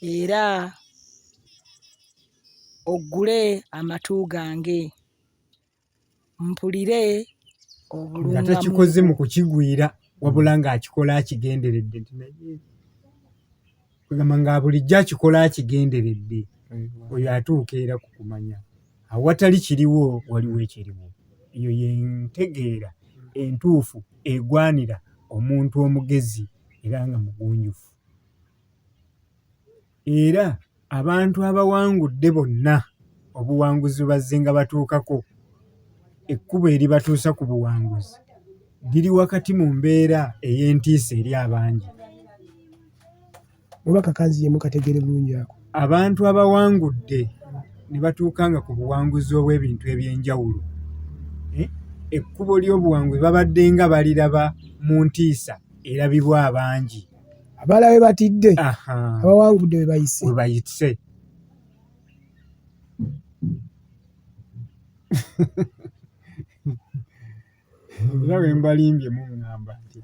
era oggule amatu gange mpulire obulunga nga takikoze mu kukigwira wabula ng'akikola akigenderedde. Kugamba nga bulijjo akikola akigenderedde, oyo atuuka era ku kumanya. Awatali kiriwo waliwo ekiriwo. Eyo yentegeera entuufu egwanira omuntu omugezi era nga mugunjufu. Era abantu abawangudde bonna obuwanguzi bazze nga batuukako, ekkubo eribatuusa ku buwanguzi liri wakati mu mbeera ey'entiisa eri abangi. Oba kakanzi mukategere bulungi ako. Abantu abawangudde ne batuukanga ku buwanguzi obw'ebintu eby'enjawulo, ekkubo ly'obuwanguzi babadde nga baliraba mu ntiisa erabibwa abangi. Abalabe batidde, abawangudde we bayise. Era we mbalimbye muŋŋamba nti